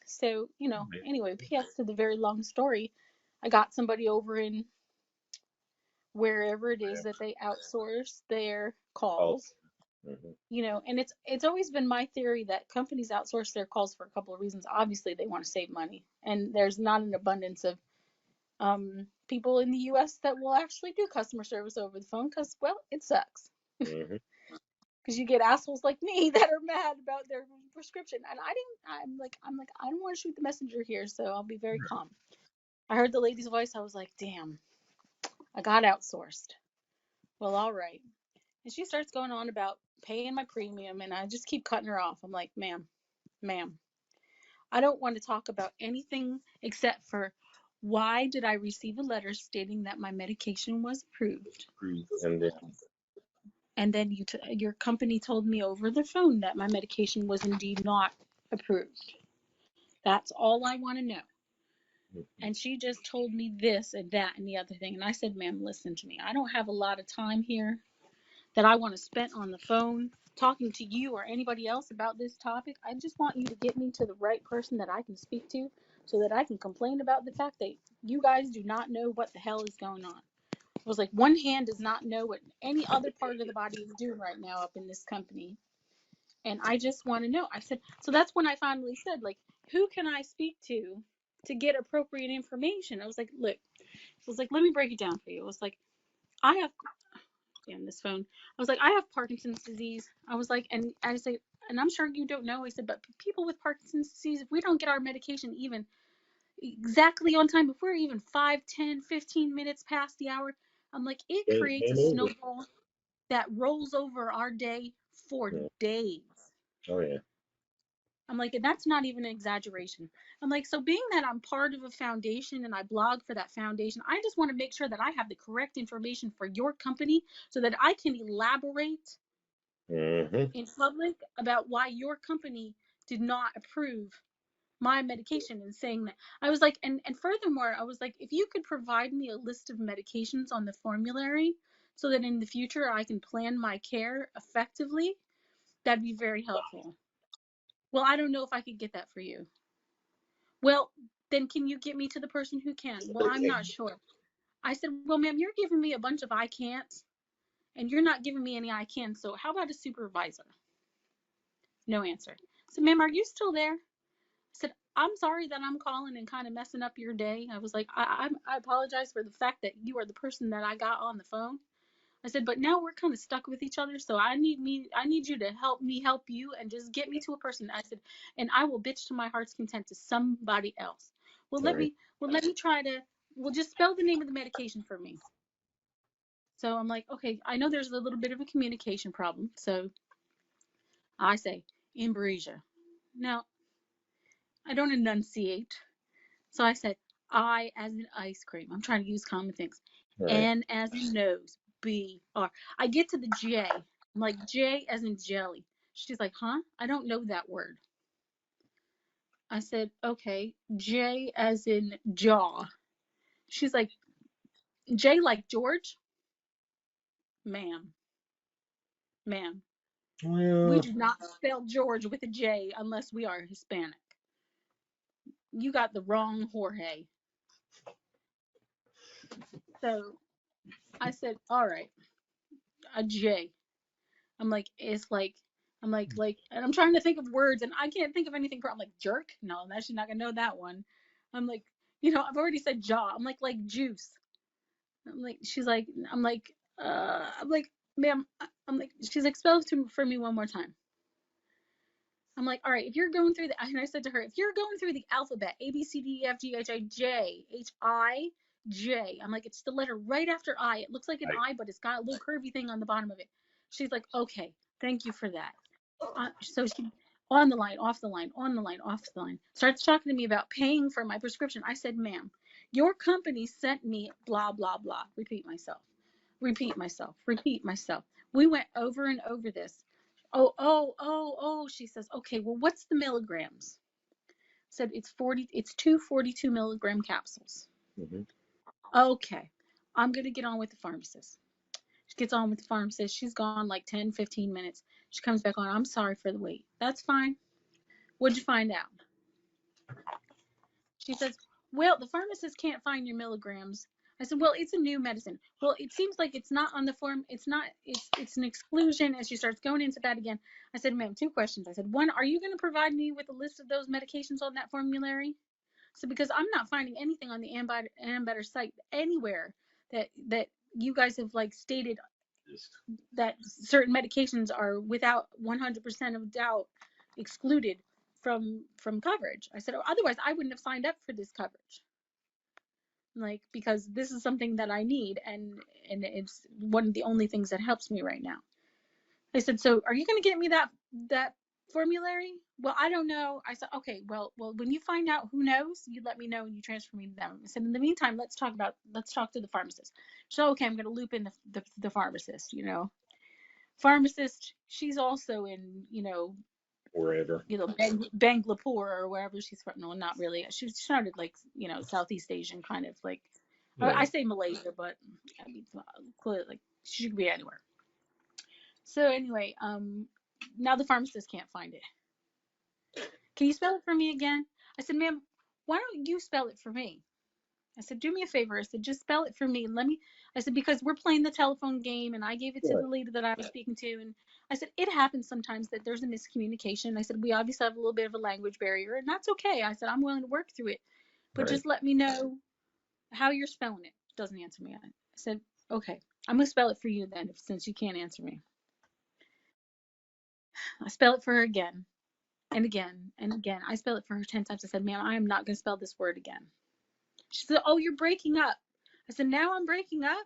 So, Right. anyway, PS to the very long story, I got somebody over in wherever it is that they outsource their Oh. calls. Mm-hmm. And it's always been my theory that companies outsource their calls for a couple of reasons. Obviously, they want to save money, and there's not an abundance of people in the U.S. that will actually do customer service over the phone because, well, it sucks. Mm-hmm. Because you get assholes like me that are mad about their prescription, and I'm like, I don't want to shoot the messenger here, so I'll be very calm. I heard the lady's voice. I was like, damn, I got outsourced. Well, all right. And she starts going on about paying my premium, and I just keep cutting her off. I'm like, ma'am, I don't want to talk about anything except for why did I receive a letter stating that my medication was approved? And then, And then your company told me over the phone that my medication was indeed not approved. That's all I want to know. And she just told me this and that and the other thing. And I said, ma'am, listen to me. I don't have a lot of time here that I want to spend on the phone talking to you or anybody else about this topic. I just want you to get me to the right person that I can speak to so that I can complain about the fact that you guys do not know what the hell is going on. It was like one hand does not know what any other part of the body is doing right now up in this company. And I just want to know. I said, so that's when I finally said, like, who can I speak to get appropriate information? I was like, look, I was like, let me break it down for you. It was like, I have damn this phone. I was like, I have Parkinson's disease. I was like, and I say, and I'm sure you don't know. I said, but people with Parkinson's disease, if we don't get our medication even exactly on time, if we're even 5, 10, 15 minutes past the hour, I'm like, it creates a game over. snowball that rolls over our day for Mm. days. Oh yeah. I'm like, and that's not even an exaggeration. I'm like, so being that I'm part of a foundation and I blog for that foundation, I just want to make sure that I have the correct information for your company so that I can elaborate Mm-hmm. in public about why your company did not approve my medication and saying that I was like, and furthermore, I was like, if you could provide me a list of medications on the formulary so that in the future I can plan my care effectively, that'd be very helpful. Well, I don't know if I could get that for you. Well, then can you get me to the person who can? Well, I'm not sure. I said, well, ma'am, you're giving me a bunch of I can'ts and you're not giving me any I can. So how about a supervisor? No answer. So, ma'am, are you still there? I said, I'm sorry that I'm calling and kind of messing up your day. I was like, I apologize for the fact that you are the person that I got on the phone. I said, but now we're kind of stuck with each other, so I need you to help me help you and just get me to a person. I said, and I will bitch to my heart's content to somebody else. Well, All right. let me try to. Well, just spell the name of the medication for me. So I'm like, okay, I know there's a little bit of a communication problem. So I say, Ambrosia. Now, I don't enunciate. So I said, I as in ice cream. I'm trying to use common things. All right. N as in nose. B R. I get to the J. I'm like, J as in jelly. She's like, huh? I don't know that word. I said, okay. J as in jaw. She's like, J like George? Ma'am, ma'am. We Well, do not spell George with a J unless we are Hispanic. You got the wrong Jorge. So I said, all right, a J. I'm like, it's like, and I'm trying to think of words, and I can't think of anything. I'm like, jerk? No, that she's not gonna know that one. I'm like, I've already said jaw. I'm like juice. I'm like, she's like, I'm like, ma'am. I'm like, she's like, spell it for me one more time. I'm like, all right, if you're going through the, and I said to her, if you're going through the alphabet, A, B, C, D, E, F, G, H, I, J, H, I, J. I'm like, it's the letter right after I. It looks like an I. I, but it's got a little curvy thing on the bottom of it. She's like, okay, thank you for that. So she, on the line, off the line, on the line, off the line, starts talking to me about paying for my prescription. I said, ma'am, your company sent me blah, blah, blah. Repeat myself, repeat myself, repeat myself. We went over and over this. Oh, she says, okay, well, what's the milligrams? Said it's 242 milligram capsules. Mm-hmm. Okay, I'm going to get on with the pharmacist. She gets on with the pharmacist. She's gone like 10, 15 minutes. She comes back on. I'm sorry for the wait. That's fine. What'd you find out? She says, well, the pharmacist can't find your milligrams. I said, well, it's a new medicine. Well, it seems like it's not on the form. It's not, it's an exclusion. And she starts going into that again. I said, ma'am, two questions. I said, one, are you going to provide me with a list of those medications on that formulary? So because I'm not finding anything on the Ambetter site anywhere that you guys have like stated that certain medications are without 100% of doubt excluded from coverage. I said, oh, otherwise I wouldn't have signed up for this coverage. Like, because this is something that I need, and it's one of the only things that helps me right now. I said, so are you going to get me that formulary? Well, I don't know. I said, okay, well, when you find out who knows, you let me know and you transfer me to them. I said, in the meantime, let's talk to the pharmacist. So, okay, I'm going to loop in the pharmacist, pharmacist. She's also in, Wherever. Bangalore or wherever she's from. No, not really. She sounded like, Southeast Asian kind of like, I Yeah. say Malaysia, but I mean, clearly, like, she could be anywhere. So anyway, now the pharmacist can't find it. Can you spell it for me again? I said, ma'am, why don't you spell it for me? I said, do me a favor. I said, just spell it for me. I said, because we're playing the telephone game and I gave it to Right. the lady that I was speaking to. And I said, it happens sometimes that there's a miscommunication. I said, we obviously have a little bit of a language barrier and that's okay. I said, I'm willing to work through it, but Right. just let me know how you're spelling it. Doesn't answer me. I said, okay, I'm going to spell it for you then, since you can't answer me. I spell it for her again and again and again. I spell it for her 10 times. I said, ma'am, I am not going to spell this word again. She said, oh, you're breaking up. I said, now I'm breaking up.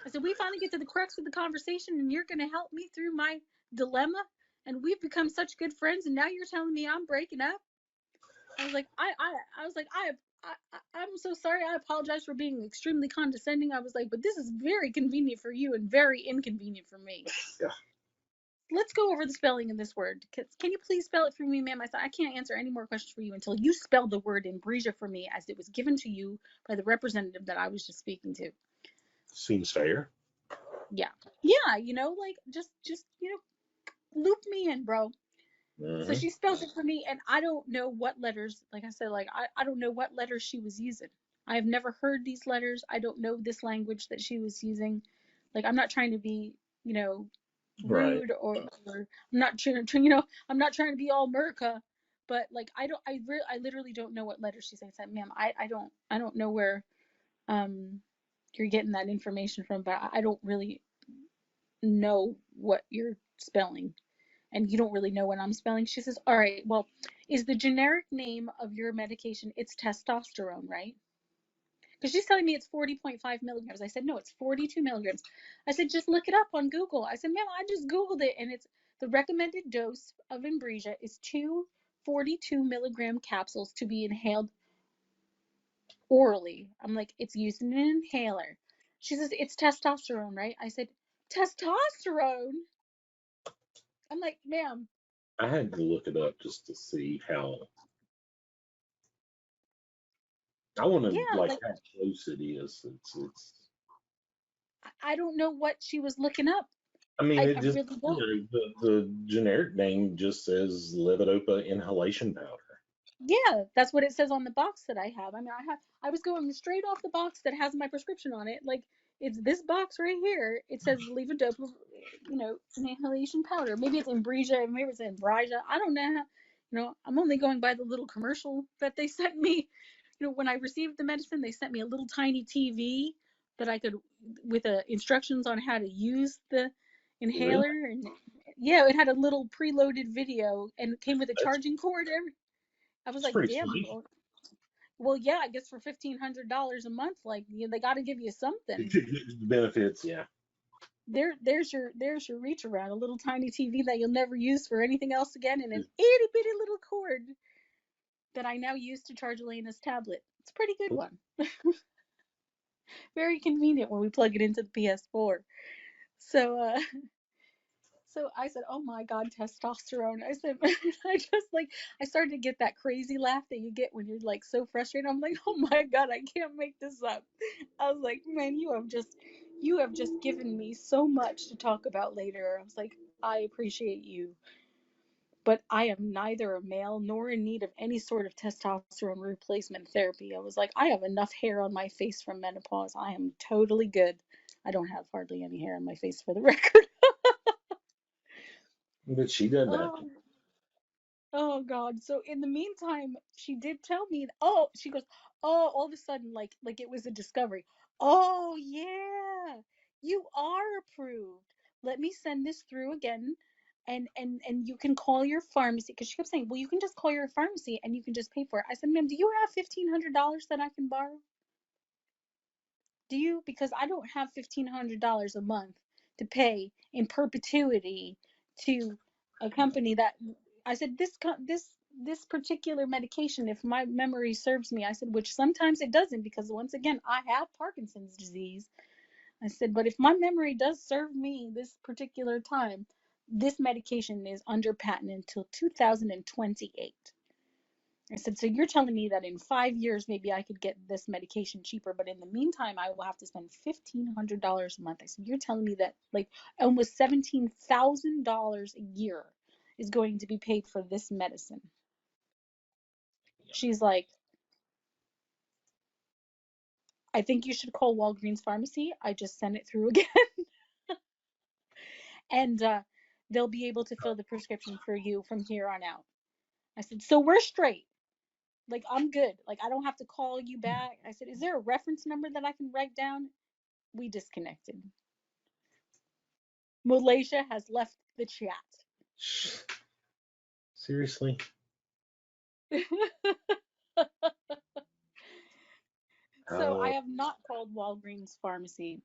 I said, we finally get to the crux of the conversation and you're going to help me through my dilemma. And we've become such good friends. And now you're telling me I'm breaking up. I was like, I was like, I'm so sorry. I apologize for being extremely condescending. I was like, but this is very convenient for you and very inconvenient for me. Yeah. Let's go over the spelling of this word. Can you please spell it for me, ma'am? I said, I can't answer any more questions for you until you spell the word Ambrosia for me as it was given to you by the representative that I was just speaking to. Seems fair. Yeah. Yeah, like just loop me in, bro. So Mm-hmm. she spells it for me, and I don't know what letters, like I said, like I don't know what letters she was using. I have never heard these letters. I don't know this language that she was using. Like, I'm not trying to be, Right. rude, or I'm not trying to, I'm not trying to be all Merca, but like I literally don't know what letters she's saying. I said, ma'am, I don't know where you're getting that information from, but I don't really know what you're spelling, and you don't really know what I'm spelling. She says, all right, well, is the generic name of your medication, it's testosterone, right? Because she's telling me it's 40.5 milligrams. I said, no, it's 42 milligrams. I said, just look it up on Google. I said, ma'am, I just Googled it, and it's the recommended dose of Ambrosia is 2 42 milligram capsules to be inhaled orally. I'm like, it's used in an inhaler. She says, it's testosterone, right? I said, testosterone? I'm like, ma'am, I had to look it up just to see how. I want to yeah, like like, how close it is. It's. I don't know what she was looking up. I mean, I it just really don't. the generic name just says levodopa inhalation powder. Yeah, that's what it says on the box that I have. I mean, I was going straight off the box that has my prescription on it. Like, it's this box right here. It says levodopa, inhalation powder. Maybe it's Ambrosia, maybe it's Ambrosia. I don't know. I'm only going by the little commercial that they sent me. When I received the medicine, they sent me a little tiny TV that I could, with instructions on how to use the Really? inhaler, and yeah, it had a little preloaded video and it came with a That's charging cord. I was that's like, pretty damn. sweet. Well, yeah, I guess for $1,500 a month, like, they got to give you something. Benefits, yeah. There's your reach around, a little tiny TV that you'll never use for anything else again, and an itty bitty little cord that I now use to charge Elena's tablet. It's a pretty good Cool. one. Very convenient when we plug it into the PS4. So, so I said, "Oh my God, testosterone!" I said, I just like I started to get that crazy laugh that you get when you're like so frustrated. I'm like, "Oh my God, I can't make this up." I was like, "Man, you have just given me so much to talk about later." I was like, "I appreciate you but I am neither a male nor in need of any sort of testosterone replacement therapy. I was like, I have enough hair on my face from menopause. I am totally good. I don't have hardly any hair on my face for the record. But she doesn't have Oh, to. oh God. So in the meantime, she did tell me, oh, she goes, oh, all of a sudden, like it was a discovery. Oh yeah, you are approved. Let me send this through again. And you can call your pharmacy because she kept saying, well, you can just call your pharmacy and you can just pay for it. I said, ma'am, do you have $1,500 that I can borrow? Do you? Because I don't have $1,500 a month to pay in perpetuity to a company that I said this particular medication, if my memory serves me, I said, which sometimes it doesn't because once again I have Parkinson's disease. I said, but if my memory does serve me this particular time, this medication is under patent until 2028. I said, so you're telling me that in 5 years, maybe I could get this medication cheaper, but in the meantime, I will have to spend $1,500 a month. I said, you're telling me that like almost $17,000 a year is going to be paid for this medicine. She's like, I think you should call Walgreens Pharmacy. I just sent it through again, and they'll be able to fill the prescription for you from here on out. I said, so we're straight. Like, I'm good. Like, I don't have to call you back. I said, is there a reference number that I can write down? We disconnected. Malaysia has left the chat. Seriously? So I How? have not called Walgreens Pharmacy,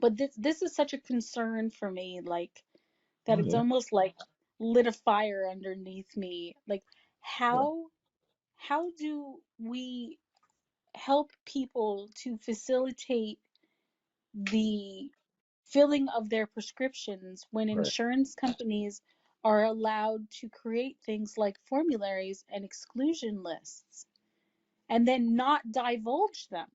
but this is such a concern for me, like that Oh it's yeah. almost like lit a fire underneath me. Like Yeah. how how do we help people to facilitate the filling of their prescriptions when Right. insurance companies are allowed to create things like formularies and exclusion lists and then not divulge them?